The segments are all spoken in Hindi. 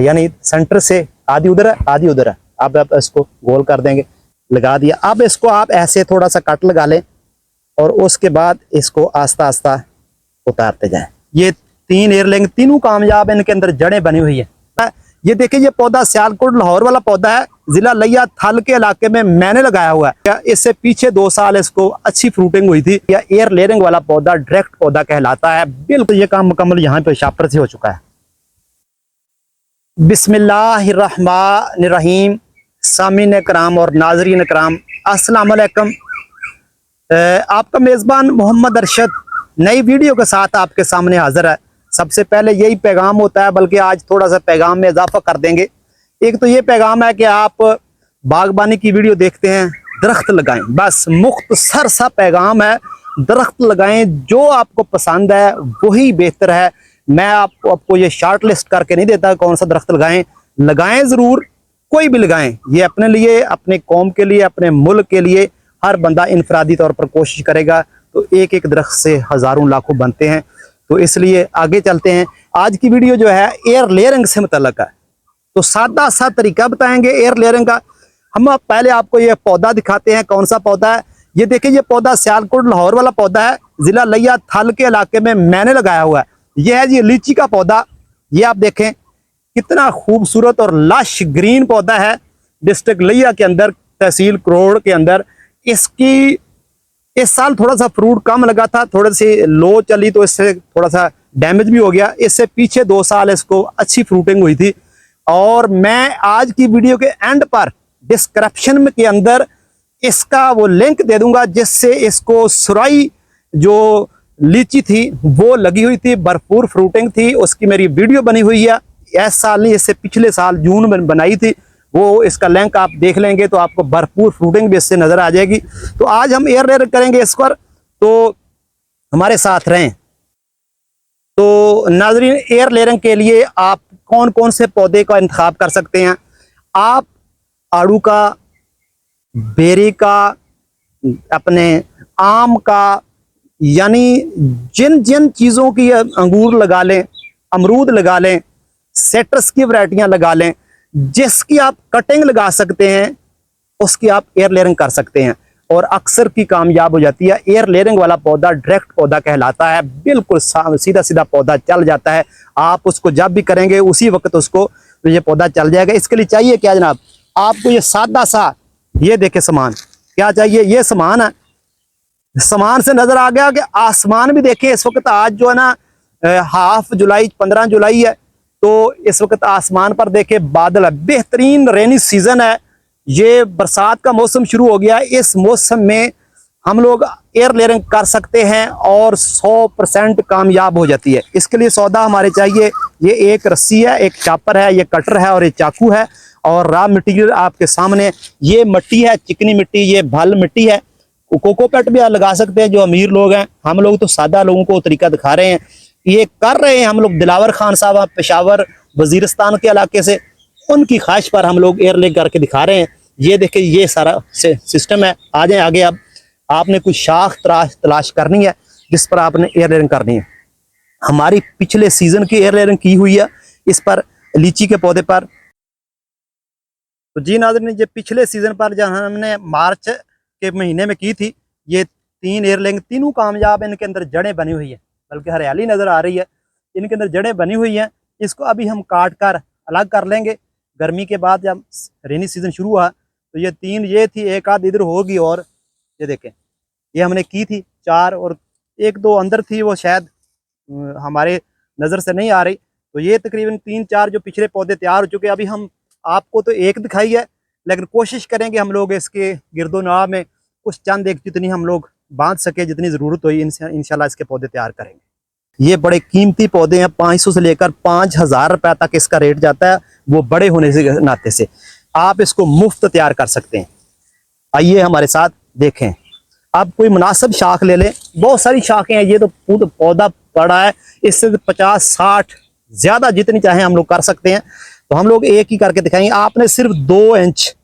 यानी सेंटर से आधी उधर है आधी उधर है। आप इसको गोल कर देंगे, लगा दिया। अब इसको आप ऐसे थोड़ा सा कट लगा लें और उसके बाद इसको आस्ता आस्ता उतारते जाएं। ये 3 एयर लेंगे, तीनों कामयाब है, इनके अंदर जड़ें बनी हुई है। ये देखिए, ये पौधा सियालकोट लाहौर वाला पौधा है, जिला लिया थल के इलाके में मैंने लगाया हुआ है। इससे पीछे 2 साल इसको अच्छी फ्रूटिंग हुई थी। या एयर लेयरिंग वाला पौधा डायरेक्ट पौधा कहलाता है। बिल्कुल ये काम मुकम्मल यहाँ पे शापर से हो चुका है। बिस्मिल्लाहिर्रहमानिर्रहीम। सामीन कराम और नाजरीन कराम, अस्सलाम वालेकुम। आपका मेज़बान मोहम्मद अरशद नई वीडियो के साथ आपके सामने हाजिर है। सबसे पहले यही पैगाम होता है, बल्कि आज थोड़ा सा पैगाम में इजाफा कर देंगे। एक तो ये पैगाम है कि आप बागबानी की वीडियो देखते हैं, दरख्त लगाएं। बस मुख्तसर सा पैगाम है, दरख्त लगाएं। जो आपको पसंद है वही बेहतर है। मैं आपको ये शार्ट लिस्ट करके नहीं देता कौन सा दरख्त लगाएं। लगाएं ज़रूर, कोई भी लगाएं। ये अपने लिए, अपने कौम के लिए, अपने मुल्क के लिए हर बंदा इनफरादी तौर पर कोशिश करेगा तो एक एक दरख्त से हज़ारों लाखों बनते हैं। तो इसलिए आगे चलते हैं। आज की वीडियो जो है एयर लेयरिंग से मुतल्लक है। तो सादा सा तरीका बताएंगे एयर लेयरिंग का। हम पहले आपको ये पौधा दिखाते हैं, कौन सा पौधा है। ये देखिए, ये पौधा सियालकोट लाहौर वाला पौधा है, जिला लिया थल के इलाके में मैंने लगाया हुआ है। यह है जी लीची का पौधा। ये आप देखें कितना खूबसूरत और लश ग्रीन पौधा है। डिस्ट्रिक्ट लिया के अंदर, तहसील करोड़ के अंदर। इसकी इस साल थोड़ा सा फ्रूट कम लगा था, थोड़ी सी लो चली तो इससे थोड़ा सा डैमेज भी हो गया। इससे पीछे 2 साल इसको अच्छी फ्रूटिंग हुई थी। और मैं आज की वीडियो के एंड पर डिस्क्रिप्शन के अंदर इसका वो लिंक दे दूंगा, जिससे इसको सुराई जो लीची थी वो लगी हुई थी, भरपूर फ्रूटिंग थी। उसकी मेरी वीडियो बनी हुई है। इस साल नहीं, इससे पिछले साल जून में बनाई थी। वो इसका लिंक आप देख लेंगे तो आपको भरपूर फ्रूटिंग भी इससे नजर आ जाएगी। तो आज हम एयर लेयर करेंगे इस पर, तो हमारे साथ रहें। तो नाज़रीन, एयर लेयरिंग के लिए आप कौन कौन से पौधे का इंतखाब कर सकते हैं। आप आड़ू का, बेरी का, अपने आम का, यानी जिन जिन चीज़ों की, अंगूर लगा लें, अमरूद लगा लें, सिट्रस की वैरायटियां लगा लें, जिसकी आप कटिंग लगा सकते हैं उसकी आप एयर लेयरिंग कर सकते हैं और अक्सर की कामयाब हो जाती है। एयर लेयरिंग वाला पौधा डायरेक्ट पौधा कहलाता है। बिल्कुल सीधा सीधा पौधा चल जाता है। आप उसको जब भी करेंगे उसी वक्त उसको तो ये पौधा चल जाएगा। इसके लिए चाहिए क्या जनाब, आपको ये सादा सा, ये देखे सामान क्या चाहिए। ये सामान है। सामान से नजर आ गया कि आसमान भी देखें। इस वक्त आज जो है ना हाफ जुलाई, 15 जुलाई है, तो इस वक्त आसमान पर देखे बादल है। बेहतरीन रेनी सीजन है। ये बरसात का मौसम शुरू हो गया है। इस मौसम में हम लोग एयर लेयरिंग कर सकते हैं और 100% कामयाब हो जाती है। इसके लिए सौदा हमारे चाहिए। ये एक रस्सी है, एक चापर है, ये कटर है और ये चाकू है। और रॉ मटेरियल आपके सामने, ये मिट्टी है, चिकनी मिट्टी, ये भल मिट्टी है। कोकोपीट भी आप लगा सकते हैं जो अमीर लोग हैं। हम लोग तो सादा लोगों को तरीका दिखा रहे हैं। ये कर रहे हैं हम लोग। दिलावर खान साहब पेशावर वजीरिस्तान के इलाके से, उनकी ख्वाहिश पर हम लोग एयर लेयर करके दिखा रहे हैं। ये देखिए, ये सारा सिस्टम है। आ जाए आगे। अब आपने कुछ शाख तलाश करनी है जिस पर आपने एयर लेयरिंग करनी है। हमारी पिछले सीजन की एयर लेयरिंग की हुई है इस पर, लीची के पौधे पर। तो जी नाज़रीन, ये पिछले सीजन पर जहाँ हमने मार्च के महीने में की थी, ये 3 एयर लेयरिंग, तीनों कामयाब। इनके अंदर जड़ें बनी हुई है, बल्कि हरियाली नजर आ रही है। इनके अंदर जड़ें बनी हुई हैं। इसको अभी हम काट कर अलग कर लेंगे। गर्मी के बाद जब रेनी सीजन शुरू हुआ तो ये 3 ये थी, एक आध इधर होगी। और ये देखें, ये हमने की थी 4 और 1-2 अंदर थी, वो शायद हमारे नज़र से नहीं आ रही। तो ये तकरीबन 3-4 जो पिछले पौधे तैयार हो चुके हैं। अभी हम आपको तो एक दिखाई है, लेकिन कोशिश करेंगे हम लोग इसके गिरदोनवा में कुछ चंद एक जितनी हम लोग बांध सके, जितनी ज़रूरत हुई इंशाल्लाह इसके पौधे तैयार करेंगे। ये बड़े कीमती पौधे हैं। 500 से लेकर 5000 रुपये तक इसका रेट जाता है। वो बड़े होने से नाते से आप इसको मुफ्त तैयार कर सकते हैं। आइए हमारे साथ देखें। आप कोई मुनासिब शाख ले लें। बहुत सारी शाखें हैं। ये तो पौधा पड़ा है, इससे 50-60 ज़्यादा जितनी चाहें हम लोग कर सकते हैं। तो हम लोग एक ही करके दिखाएंगे। आपने सिर्फ 2 इंच,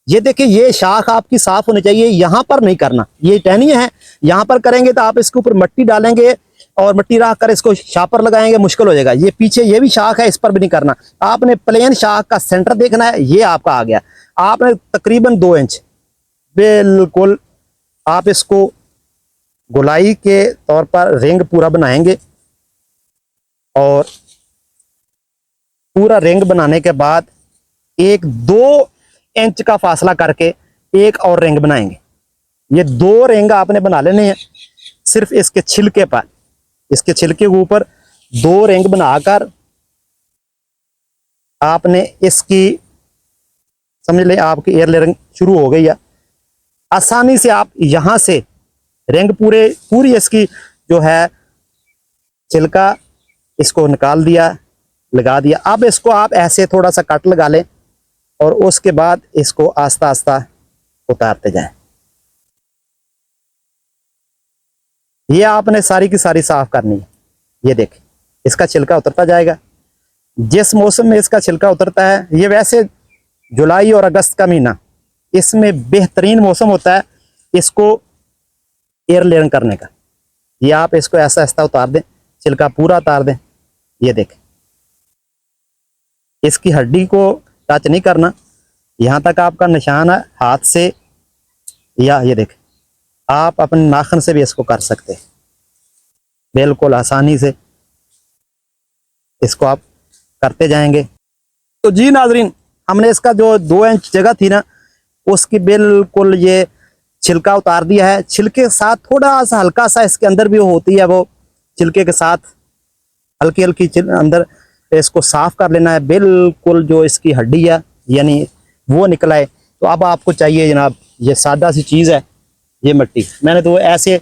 ये देखिए, ये शाख आपकी साफ होनी चाहिए। यहाँ पर नहीं करना, ये टहनी है। यहाँ पर करेंगे तो आप इसके ऊपर मिट्टी डालेंगे, और मिट्टी रख कर इसको शापर लगाएंगे मुश्किल हो जाएगा। ये पीछे ये भी शाख है, इस पर भी नहीं करना। आपने प्लेन शाख का सेंटर देखना है, ये आपका आ गया। आपने तकरीबन 2 इंच बिल्कुल आप इसको गोलाई के तौर पर रिंग पूरा बनाएंगे, और पूरा रिंग बनाने के बाद 1-2 इंच का फासला करके एक और रिंग बनाएंगे। ये 2 रिंग आपने बना लेने हैं सिर्फ इसके छिलके पर। इसके छिलके के ऊपर 2 रिंग बनाकर आपने इसकी समझ ले आपकी एयर लेयरिंग शुरू हो गई है। आसानी से आप यहां से रिंग पूरी इसकी जो है छिलका इसको निकाल दिया, लगा दिया। अब इसको आप ऐसे थोड़ा सा कट लगा लें और उसके बाद इसको आस्ता आस्ता उतारते जाएं। ये आपने सारी की सारी साफ करनी है। ये देखें, इसका छिलका उतरता जाएगा। जिस मौसम में इसका छिलका उतरता है, ये वैसे जुलाई और अगस्त का महीना इसमें बेहतरीन मौसम होता है इसको एयर लेयरिंग करने का। ये आप इसको ऐसा ऐसा उतार दें, छिलका पूरा उतार दें। ये देखें, इसकी हड्डी को टच नहीं करना, यहाँ तक आपका निशान है हाथ से, या ये देखें आप अपने नाखून से भी इसको कर सकते हैं बिल्कुल आसानी से। इसको आप करते जाएंगे। तो जी नाजरीन, हमने इसका जो 2 इंच जगह थी ना, उसकी बिल्कुल ये छिलका उतार दिया है। छिलके के साथ थोड़ा सा हल्का सा इसके अंदर भी होती है, वो छिलके के साथ हल्की हल्की अंदर इसको साफ कर लेना है। बिल्कुल जो इसकी हड्डी है यानी वो निकला है। तो अब आपको चाहिए जनाब, ये सादा सी चीज़ है, ये मिट्टी। मैंने तो ऐसे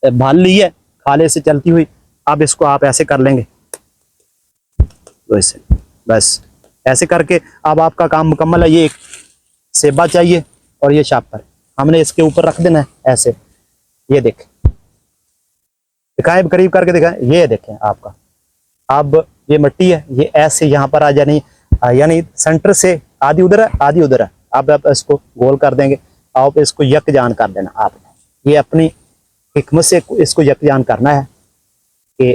भाल ली है खाले से चलती हुई। अब इसको आप ऐसे कर लेंगे, तो ऐसे बस ऐसे करके अब आपका काम मुकम्मल है। ये एक सेबा चाहिए और ये शापर हमने इसके ऊपर रख देना है ऐसे। ये देखें, दिखाएं करीब करके दिखाएं, ये देखें आपका। अब ये मिट्टी है, ये ऐसे यहाँ पर आ जानी, यानी सेंटर से आधी उधर है आधी उधर है। अब आप इसको गोल कर देंगे, आप इसको यकजान कर देना। आपने ये अपनी हिकमत से इसको यकजान करना है कि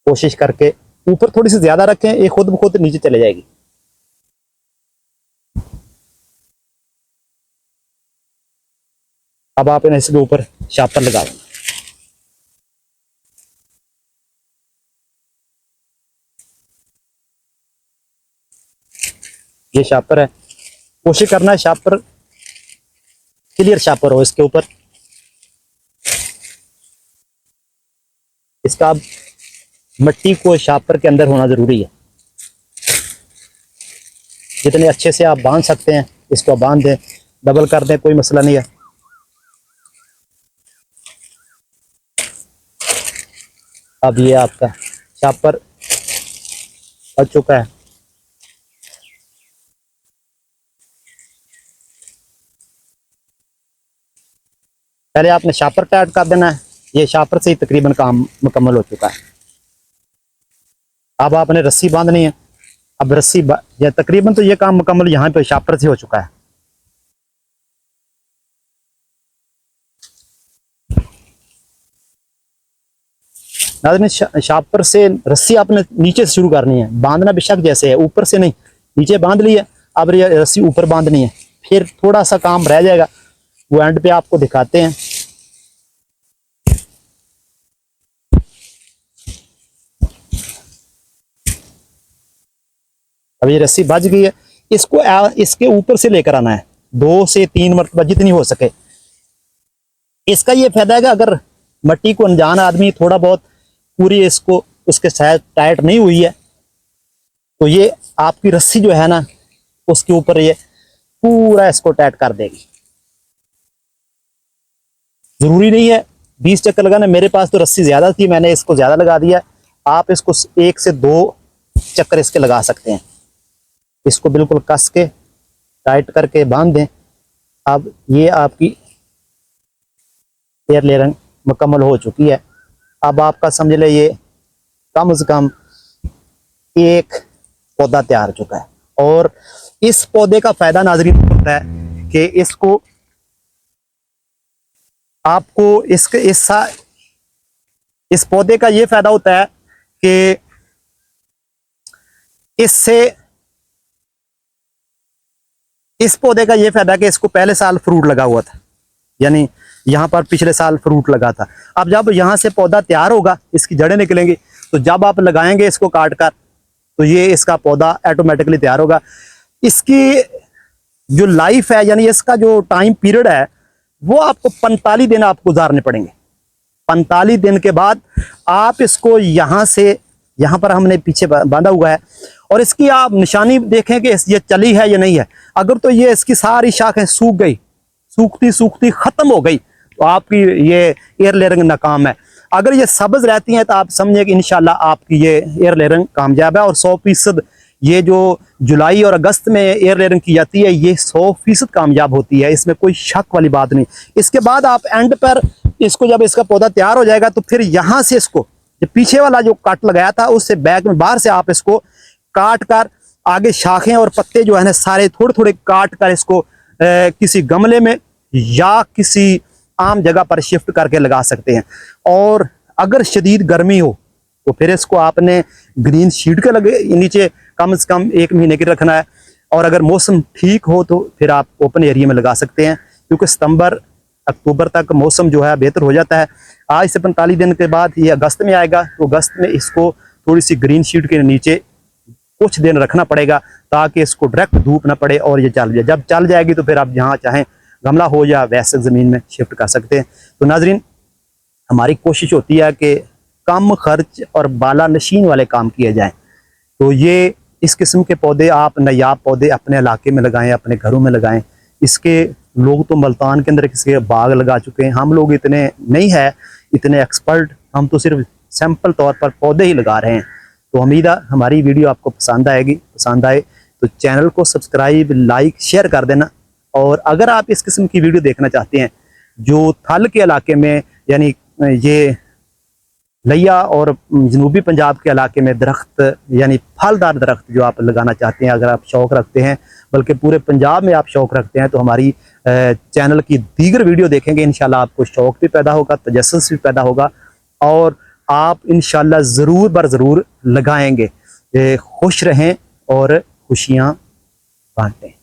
कोशिश करके ऊपर थोड़ी सी ज्यादा रखें, ये खुद ब खुद नीचे चले जाएगी। अब आप इसके ऊपर शापर लगा दें। ये शापर है, कोशिश करना है शापर क्लियर शापर हो इसके ऊपर। इसका अब मिट्टी को शापर के अंदर होना जरूरी है। जितने अच्छे से आप बांध सकते हैं इसको बांध दें, डबल कर दें, कोई मसला नहीं है। अब ये आपका शापर आ चुका है। पहले आपने शापर टाइट कर देना है। ये शापर से ही तकरीबन काम मुकम्मल हो चुका है। अब आपने रस्सी बांधनी है। अब रस्सी या तकरीबन तो ये काम मुकम्मल यहाँ पे शापर से हो चुका है। नाज़रीन, शापर से रस्सी आपने नीचे से शुरू करनी है। बांधना बेशक जैसे है, ऊपर से नहीं, नीचे बांध ली है। अब ये रस्सी ऊपर बांधनी है, फिर थोड़ा सा काम रह जाएगा, वो एंड पे आपको दिखाते हैं। अब ये रस्सी बच गई है, इसको इसके ऊपर से लेकर आना है 2 से 3 मरतबा जितनी हो सके। इसका ये फायदा है कि अगर मिट्टी को अनजान आदमी थोड़ा बहुत पूरी इसको उसके साथ टाइट नहीं हुई है, तो ये आपकी रस्सी जो है ना उसके ऊपर ये पूरा इसको टाइट कर देगी। जरूरी नहीं है 20 चक्कर लगाना। मेरे पास तो रस्सी ज्यादा थी, मैंने इसको ज्यादा लगा दिया। आप इसको 1 से 2 चक्कर इसके लगा सकते हैं। इसको बिल्कुल कस के टाइट करके बांध दें। अब ये आपकी एयर लेयरिंग मुकम्मल हो चुकी है। अब आपका समझ ले ये कम से कम एक पौधा तैयार हो चुका है। और इस पौधे का फायदा नाज़रीन होता है कि इसको आपको इसके इस पौधे का ये फायदा होता है कि इस पौधे का ये फायदा है कि इसको पहले साल फ्रूट लगा हुआ था, यानी यहाँ पर पिछले साल फ्रूट लगा था। अब जब यहाँ से पौधा तैयार होगा, इसकी जड़ें निकलेंगी, तो जब आप लगाएंगे इसको काट कर, तो ये इसका पौधा ऑटोमेटिकली तैयार होगा। इसकी जो लाइफ है, यानी इसका जो टाइम पीरियड है, वो आपको 45 दिन आपको गुजारने पड़ेंगे। 45 दिन के बाद आप इसको यहाँ से, यहाँ पर हमने पीछे बांधा हुआ है, और इसकी आप निशानी देखें कि ये चली है या नहीं है। अगर तो ये इसकी सारी शाखें सूख गई, सूखती सूखती खत्म हो गई, तो आपकी ये एयर लेयरिंग नाकाम है। अगर ये सब्ज रहती हैं तो आप समझिए कि इंशाल्लाह आपकी ये एयर लेयरिंग कामयाब है। और 100% ये जो जुलाई और अगस्त में एयर लेयरिंग की जाती है, ये 100% कामयाब होती है, इसमें कोई शक वाली बात नहीं। इसके बाद आप एंड पर इसको, जब इसका पौधा तैयार हो जाएगा, तो फिर यहाँ से इसको जो पीछे वाला जो कट लगाया था, उससे बैग में बाहर से आप इसको काट कर आगे शाखें और पत्ते जो है ना सारे थोड़े थोड़े काट कर इसको किसी गमले में या किसी आम जगह पर शिफ्ट करके लगा सकते हैं। और अगर शदीद गर्मी हो तो फिर इसको आपने ग्रीन शीट के लगे नीचे कम से कम 1 महीने की रखना है। और अगर मौसम ठीक हो तो फिर आप ओपन एरिया में लगा सकते हैं, क्योंकि सितंबर अक्टूबर तक मौसम जो है बेहतर हो जाता है। आज से 45 दिन के बाद ये अगस्त में आएगा, तो अगस्त में इसको थोड़ी सी ग्रीन शीट के नीचे कुछ दिन रखना पड़ेगा, ताकि इसको डायरेक्ट धूप ना पड़े और ये चल जाए। जब चल जाएगी तो फिर आप जहाँ चाहें गमला हो या वैसे ज़मीन में शिफ्ट कर सकते हैं। तो नाजरीन, हमारी कोशिश होती है कि कम खर्च और बाला नशीन वाले काम किए जाएं। तो ये इस किस्म के पौधे आप नायाब पौधे अपने इलाके में लगाएं, अपने घरों में लगाएं। इसके लोग तो मुल्तान के अंदर किसी बाग लगा चुके हैं, हम लोग इतने नहीं है, इतने एक्सपर्ट, हम तो सिर्फ सैंपल तौर पर पौधे ही लगा रहे हैं। तो उम्मीद है हमारी वीडियो आपको पसंद आएगी। पसंद आए तो चैनल को सब्सक्राइब, लाइक, शेयर कर देना। और अगर आप इस किस्म की वीडियो देखना चाहते हैं जो थल के इलाके में, यानी ये लिया और जनूबी पंजाब के इलाके में दरख्त, यानी फलदार दरख्त जो आप लगाना चाहते हैं, अगर आप शौक़ रखते हैं, बल्कि पूरे पंजाब में आप शौक़ रखते हैं, तो हमारी चैनल की दीगर वीडियो देखेंगे। इंशाल्लाह आपको शौक़ भी पैदा होगा, तजस्सुस भी पैदा होगा, और आप इंशाल्लाह ज़रूर बर ज़रूर लगाएंगे। खुश रहें और खुशियाँ बांटें।